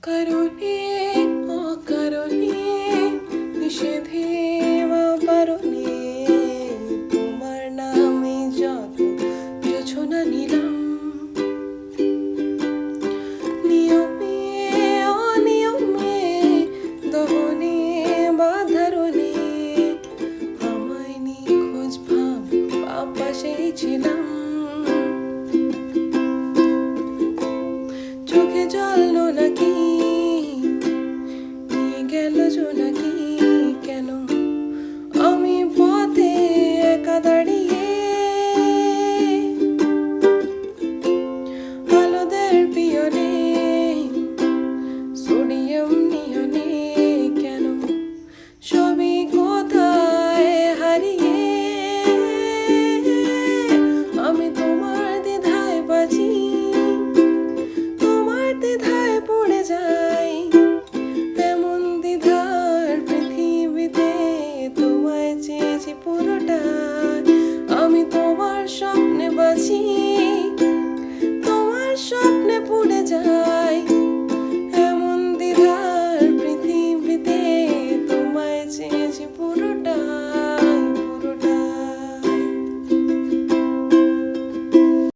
কারণে অকারণে নিষেধে বা বারণে তোমার নামে যত যোছনা নিলাম, নিয়মে অনিয়মে দহনে বা ধারণে আমায় নিখোঁজ ভাব পাশেই ছিলাম। চোখে জল নাকি